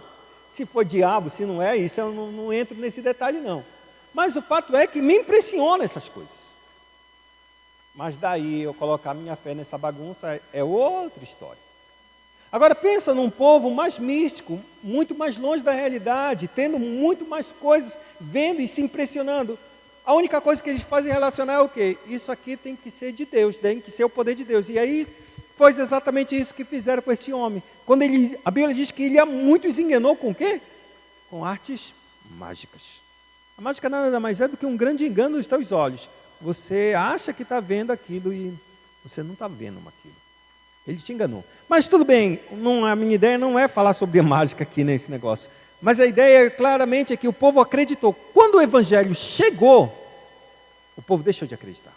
Se for diabo, se não é, isso eu não entro nesse detalhe não. Mas o fato é que me impressiona essas coisas. Mas daí eu colocar minha fé nessa bagunça é outra história. Agora pensa num povo mais místico, muito mais longe da realidade, tendo muito mais coisas, vendo e se impressionando. A única coisa que eles fazem relacionar é o quê? Isso aqui tem que ser de Deus, tem que ser o poder de Deus. E aí foi exatamente isso que fizeram com este homem. Quando a Bíblia diz que ele a muitos enganou com o quê? Com artes mágicas. A mágica nada mais é do que um grande engano nos teus olhos. Você acha que está vendo aquilo e você não está vendo aquilo. Ele te enganou. Mas tudo bem, a minha ideia não é falar sobre a mágica aqui nesse negócio. Mas a ideia claramente é que o povo acreditou. Quando o evangelho chegou, o povo deixou de acreditar.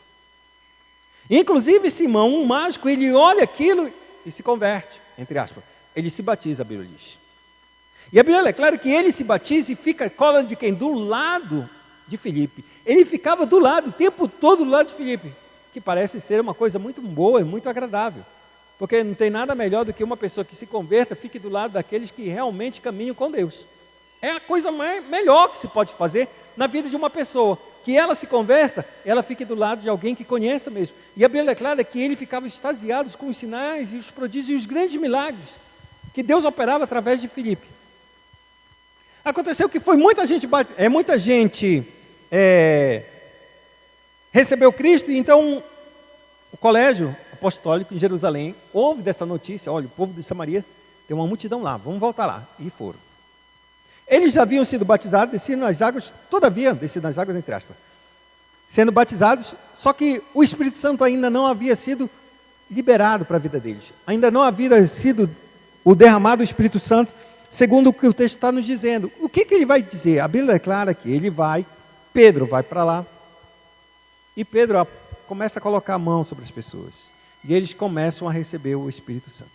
Inclusive Simão, um mágico, ele olha aquilo e se converte, entre aspas. Ele se batiza, a Bíblia diz. E a Bíblia é clara que ele se batiza e fica cola de quem? Do lado de Filipe. Ele ficava do lado, o tempo todo do lado de Filipe, que parece ser uma coisa muito boa e muito agradável. Porque não tem nada melhor do que uma pessoa que se converta, fique do lado daqueles que realmente caminham com Deus. É a coisa melhor que se pode fazer na vida de uma pessoa. Que ela se converta, ela fique do lado de alguém que conheça mesmo. E a Bíblia é clara que ele ficava extasiado com os sinais e os prodígios e os grandes milagres que Deus operava através de Filipe. Aconteceu que foi muita gente recebeu Cristo, e então o colégio apostólico em Jerusalém ouve dessa notícia, olha, o povo de Samaria tem uma multidão lá, vamos voltar lá. E foram. Eles já haviam sido batizados, descido nas águas, todavia, descido nas águas entre aspas, sendo batizados, só que o Espírito Santo ainda não havia sido liberado para a vida deles. Ainda não havia sido o derramado do Espírito Santo, segundo o que o texto está nos dizendo. O que ele vai dizer? A Bíblia é clara que ele vai, Pedro vai para lá, e Pedro começa a colocar a mão sobre as pessoas. E eles começam a receber o Espírito Santo.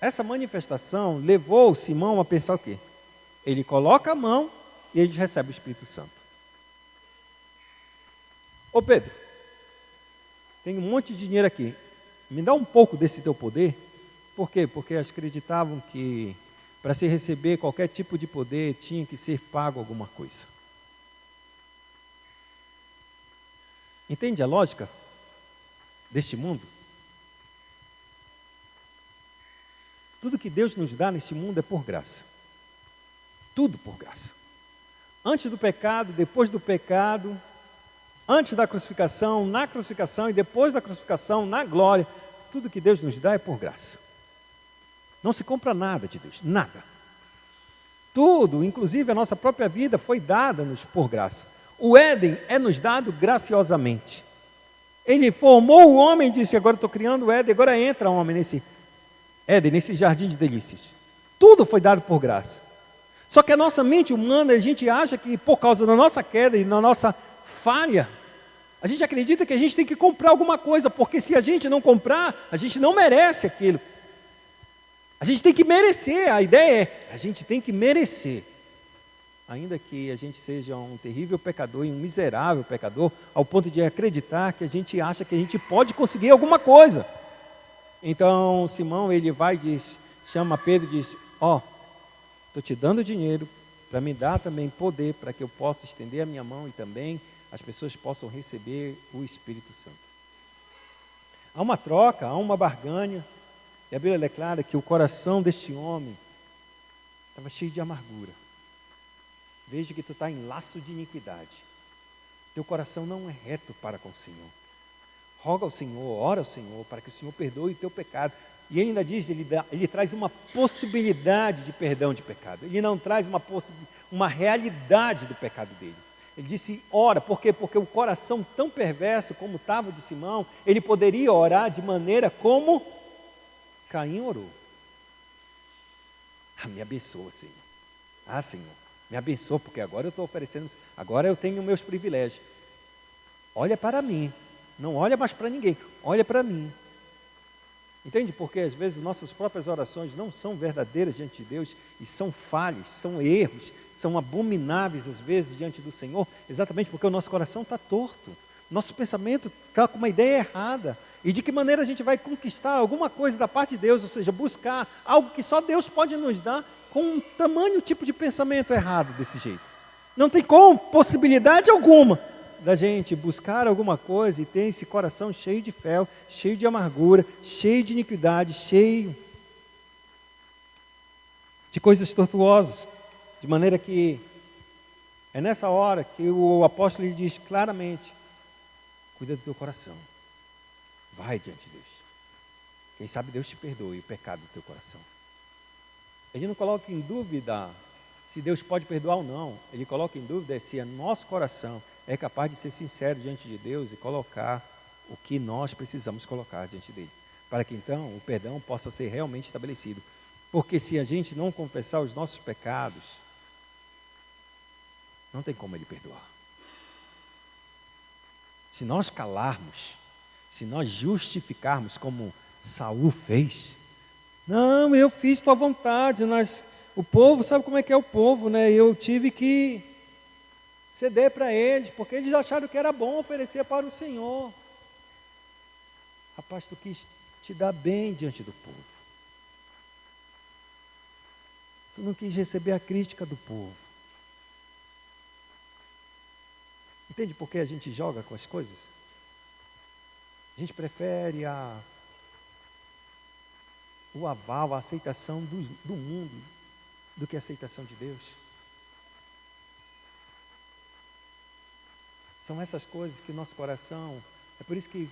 Essa manifestação levou Simão a pensar o quê? Ele coloca a mão e eles recebem o Espírito Santo. Ô Pedro, tem um monte de dinheiro aqui. Me dá um pouco desse teu poder. Por quê? Porque eles acreditavam que para se receber qualquer tipo de poder tinha que ser pago alguma coisa. Entende a lógica deste mundo? Tudo que Deus nos dá neste mundo é por graça. Tudo por graça. Antes do pecado, depois do pecado, antes da crucificação, na crucificação e depois da crucificação, na glória, tudo que Deus nos dá é por graça. Não se compra nada de Deus, nada. Tudo, inclusive a nossa própria vida, foi dada-nos por graça. O Éden é nos dado graciosamente. Ele formou o homem e disse, agora estou criando o Éden, agora entra o homem nesse Éden, nesse jardim de delícias. Tudo foi dado por graça. Só que a nossa mente humana, a gente acha que por causa da nossa queda e da nossa falha, a gente acredita que a gente tem que comprar alguma coisa, porque se a gente não comprar, a gente não merece aquilo. A gente tem que merecer, a ideia é, a gente tem que merecer. Ainda que a gente seja um terrível pecador e um miserável pecador, ao ponto de acreditar que a gente acha que a gente pode conseguir alguma coisa. Então, Simão, ele vai e diz, chama Pedro e diz, estou te dando dinheiro para me dar também poder, para que eu possa estender a minha mão e também as pessoas possam receber o Espírito Santo. Há uma troca, há uma barganha, e a Bíblia declara que o coração deste homem estava cheio de amargura. Veja que tu está em laço de iniquidade. Teu coração não é reto para com o Senhor. Roga ao Senhor, ora ao Senhor, para que o Senhor perdoe o teu pecado. E ele ainda diz, ele traz uma possibilidade de perdão de pecado. Ele não traz uma realidade do pecado dele. Ele disse, ora, por quê? Porque o coração tão perverso como estava de Simão, ele poderia orar de maneira como Caim orou. Me abençoa, Senhor. Senhor, me abençoa, porque agora eu estou oferecendo, agora eu tenho meus privilégios. Olha para mim, não olha mais para ninguém, olha para mim. Entende? Porque às vezes nossas próprias orações não são verdadeiras diante de Deus e são falhas, são erros, são abomináveis às vezes diante do Senhor, exatamente porque o nosso coração está torto, nosso pensamento está com uma ideia errada. E de que maneira a gente vai conquistar alguma coisa da parte de Deus, ou seja, buscar algo que só Deus pode nos dar, com um tamanho tipo de pensamento errado desse jeito. Não tem como, possibilidade alguma, da gente buscar alguma coisa e ter esse coração cheio de fel, cheio de amargura, cheio de iniquidade, cheio de coisas tortuosas, de maneira que é nessa hora que o apóstolo lhe diz claramente: cuida do teu coração, vai diante de Deus, quem sabe Deus te perdoe o pecado do teu coração. Ele não coloca em dúvida se Deus pode perdoar ou não, ele coloca em dúvida se o nosso coração é capaz de ser sincero diante de Deus e colocar o que nós precisamos colocar diante dele, para que então o perdão possa ser realmente estabelecido. Porque se a gente não confessar os nossos pecados, não tem como ele perdoar. Se nós calarmos, se nós justificarmos como Saul fez, não, eu fiz tua vontade, o povo, sabe como é que é o povo, né? Eu tive que ceder para eles, porque eles acharam que era bom oferecer para o Senhor. Rapaz, tu quis te dar bem diante do povo. Tu não quis receber a crítica do povo. Entende por que a gente joga com as coisas? A gente prefere o aval, a aceitação do mundo, do que a aceitação de Deus. São essas coisas que o nosso coração, é por isso que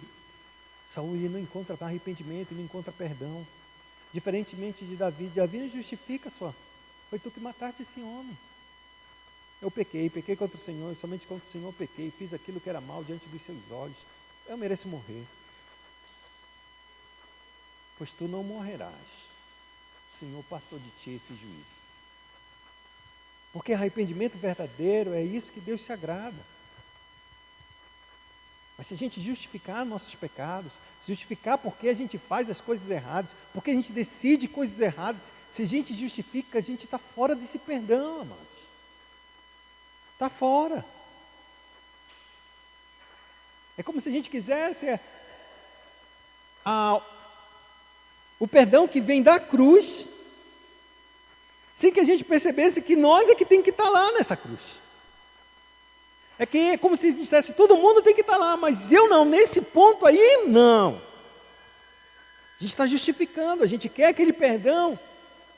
Saul ele não encontra arrependimento, ele não encontra perdão. Diferentemente de Davi, Davi não justifica foi tu que mataste esse homem. Eu pequei contra o Senhor, somente contra o Senhor pequei, fiz aquilo que era mal diante dos seus olhos. Eu mereço morrer. Pois tu não morrerás. O Senhor passou de ti esse juízo. Porque arrependimento verdadeiro é isso que Deus se agrada. Mas se a gente justificar nossos pecados, justificar porque a gente faz as coisas erradas, porque a gente decide coisas erradas, se a gente justifica, a gente está fora desse perdão, amados. Está fora. É como se a gente quisesse o perdão que vem da cruz, sem que a gente percebesse que nós é que tem que estar lá nessa cruz. É como se dissesse, todo mundo tem que estar lá, mas eu não, nesse ponto aí, não. A gente está justificando, a gente quer aquele perdão,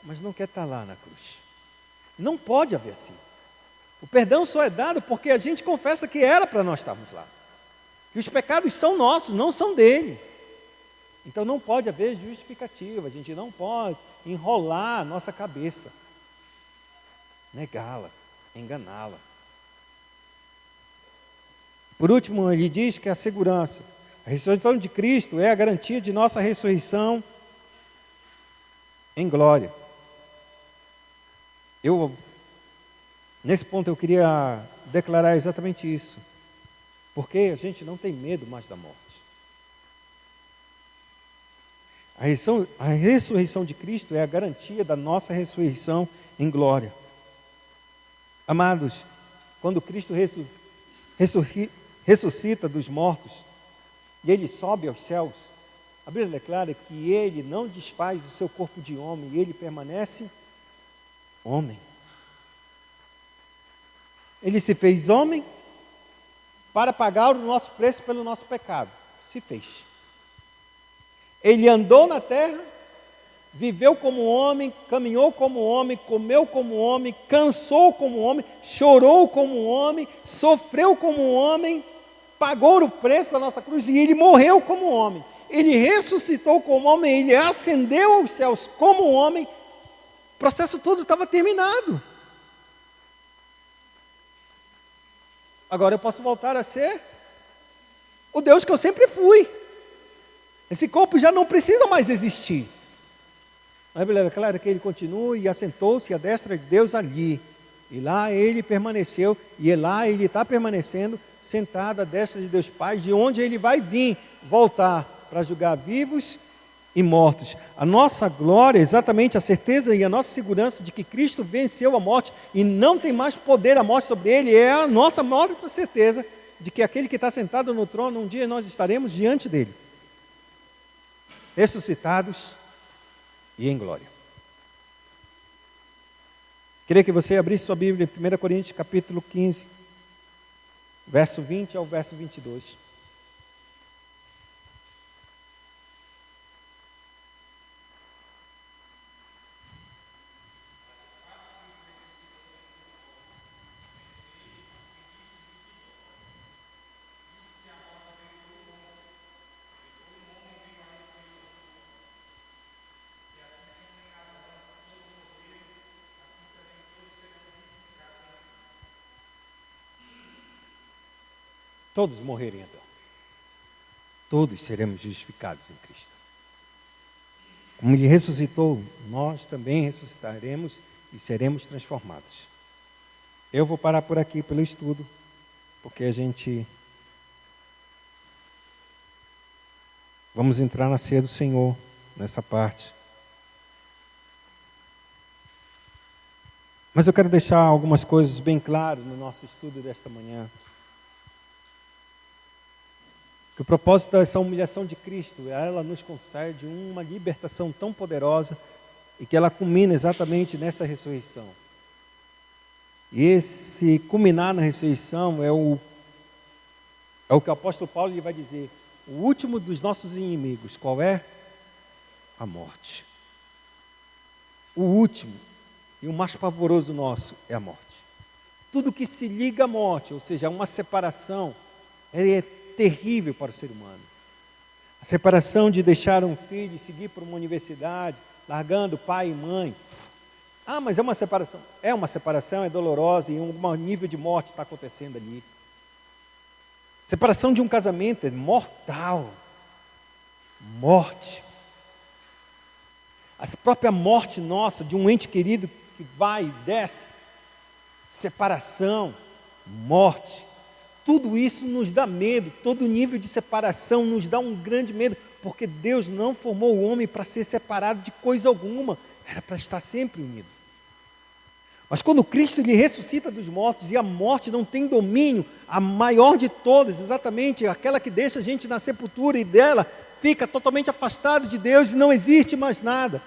mas não quer estar lá na cruz. Não pode haver assim. O perdão só é dado porque a gente confessa que era para nós estarmos lá. Que os pecados são nossos, não são dele. Então não pode haver justificativa, a gente não pode enrolar a nossa cabeça, negá-la, enganá-la. Por último, ele diz que a segurança. A ressurreição de Cristo é a garantia de nossa ressurreição em glória. Nesse ponto eu queria declarar exatamente isso. Porque a gente não tem medo mais da morte. A ressurreição de Cristo é a garantia da nossa ressurreição em glória. Amados, quando Cristo ressuscita dos mortos e ele sobe aos céus, a Bíblia declara que ele não desfaz o seu corpo de homem, ele permanece homem. Ele se fez homem para pagar o nosso preço pelo nosso pecado. Se fez. Ele andou na terra, viveu como homem, caminhou como homem, comeu como homem, cansou como homem, chorou como homem, sofreu como homem, pagou o preço da nossa cruz e ele morreu como homem. Ele ressuscitou como homem, ele ascendeu aos céus como homem. O processo todo estava terminado. Agora eu posso voltar a ser o Deus que eu sempre fui. Esse corpo já não precisa mais existir. A Bíblia declara que ele continua e assentou-se à destra de Deus ali. E lá ele permaneceu, e lá ele está permanecendo, sentado à destra de Deus Pai, de onde ele vai vir, voltar para julgar vivos e mortos. A nossa glória, exatamente a certeza e a nossa segurança de que Cristo venceu a morte e não tem mais poder a morte sobre ele, é a nossa maior certeza de que aquele que está sentado no trono, um dia nós estaremos diante dele, ressuscitados e em glória. Queria que você abrisse sua Bíblia em 1 Coríntios capítulo 15, verso 20 ao verso 22. Todos morrerem então. Todos seremos justificados em Cristo. Como Ele ressuscitou, nós também ressuscitaremos e seremos transformados. Eu vou parar por aqui pelo estudo, porque vamos entrar na ceia do Senhor, nessa parte. Mas eu quero deixar algumas coisas bem claras no nosso estudo desta manhã. Que o propósito dessa humilhação de Cristo, ela nos concede uma libertação tão poderosa e que ela culmina exatamente nessa ressurreição. E esse culminar na ressurreição é o que o apóstolo Paulo lhe vai dizer. O último dos nossos inimigos, qual é? A morte. O último e o mais pavoroso nosso é a morte. Tudo que se liga à morte, ou seja, uma separação, é terrível para o ser humano. A separação de deixar um filho e seguir para uma universidade, largando pai e mãe. Ah, mas é uma separação. É uma separação, é dolorosa e um nível de morte está acontecendo ali. Separação de um casamento é mortal. Morte. A própria morte nossa, de um ente querido que vai e desce. Separação, morte. Tudo isso nos dá medo, todo nível de separação nos dá um grande medo, porque Deus não formou o homem para ser separado de coisa alguma, era para estar sempre unido. Mas quando Cristo lhe ressuscita dos mortos e a morte não tem domínio, a maior de todas, exatamente aquela que deixa a gente na sepultura e dela fica totalmente afastado de Deus e não existe mais nada.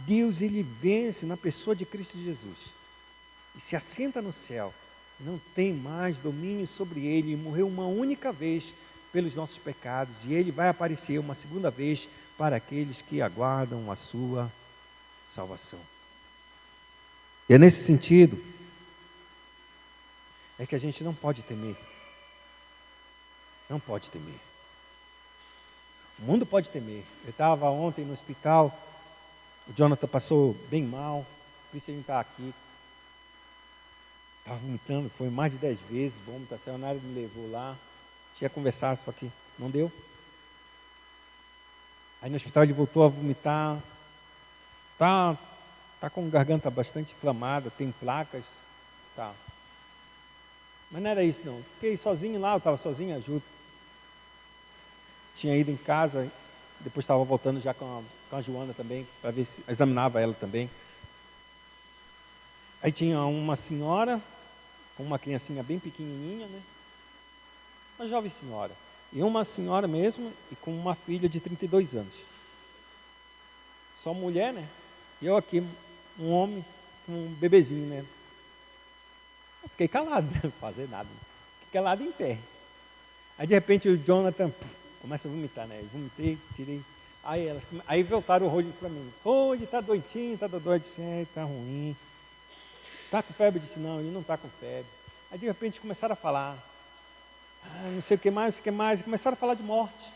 Deus, ele vence na pessoa de Cristo Jesus e se assenta no céu. Não tem mais domínio sobre ele, e morreu uma única vez pelos nossos pecados, e ele vai aparecer uma segunda vez para aqueles que aguardam a sua salvação. E é nesse sentido, é que a gente não pode temer. Não pode temer. O mundo pode temer. Eu estava ontem no hospital, o Jonathan passou bem mal, por isso ele está aqui. Estava vomitando, foi mais de 10 vezes, vômito, a senhora me levou lá, tinha conversado, só que não deu. Aí no hospital ele voltou a vomitar, tá com garganta bastante inflamada, tem placas, tá. Mas não era isso não, fiquei sozinho lá, eu estava sozinho, ajudo. Tinha ido em casa, depois estava voltando já com a Joana também, para ver se examinava ela também. Aí tinha uma senhora, com uma criancinha bem pequenininha, né? Uma jovem senhora. E uma senhora mesmo, e com uma filha de 32 anos. Só mulher, né? E eu aqui, um homem, com um bebezinho, né? Eu fiquei calado, não fazer nada. Fiquei calado em pé. Aí de repente o Jonathan começa a vomitar, né? Eu vomitei, tirei. Aí voltaram o rosto para mim. Ele está doentinho, está dodói, disse, está ruim. Está com febre? Eu disse, não, ele não está com febre. Aí de repente começaram a falar, não sei o que mais, e começaram a falar de morte.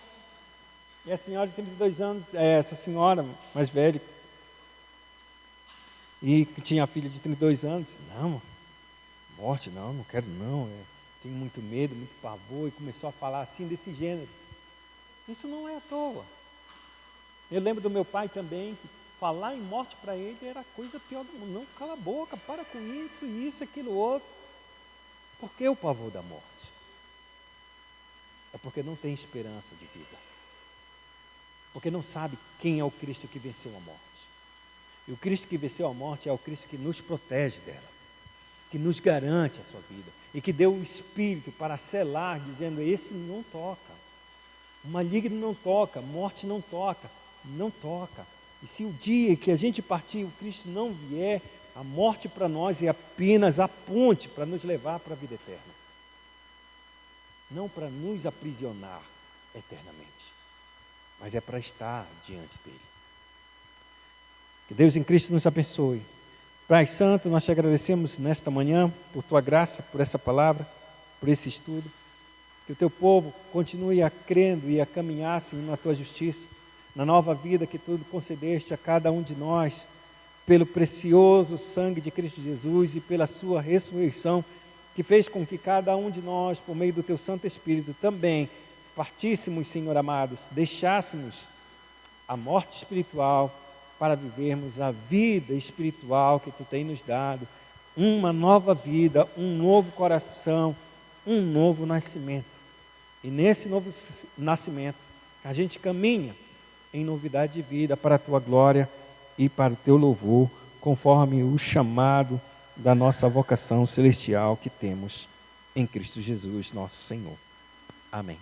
E a senhora de 32 anos, essa senhora mais velha, e que tinha a filha de 32 anos, disse, não, morte não quero não, tenho muito medo, muito pavor, e começou a falar assim, desse gênero. Isso não é à toa. Eu lembro do meu pai também, que Falar em morte para ele era a coisa pior do mundo. Não, cala a boca, para com isso, aquilo, outro. Por que o pavor da morte? É porque não tem esperança de vida. Porque não sabe quem é o Cristo que venceu a morte. E o Cristo que venceu a morte é o Cristo que nos protege dela, que nos garante a sua vida e que deu o Espírito para selar, dizendo: esse não toca, o maligno não toca, a morte não toca, não toca. E se o dia que a gente partir, o Cristo não vier, a morte para nós é apenas a ponte para nos levar para a vida eterna, não para nos aprisionar eternamente, mas é para estar diante dele. Que Deus em Cristo nos abençoe. Pai Santo, nós te agradecemos nesta manhã por tua graça, por essa palavra, por esse estudo. Que o teu povo continue a crendo e a caminhar, Senhor, na tua justiça, na nova vida que tu concedeste a cada um de nós, pelo precioso sangue de Cristo Jesus e pela sua ressurreição, que fez com que cada um de nós, por meio do teu Santo Espírito, também partíssemos, Senhor amados, deixássemos a morte espiritual para vivermos a vida espiritual que tu tem nos dado, uma nova vida, um novo coração, um novo nascimento. E nesse novo nascimento, a gente caminha em novidade de vida para a tua glória e para o teu louvor, conforme o chamado da nossa vocação celestial que temos em Cristo Jesus, nosso Senhor. Amém.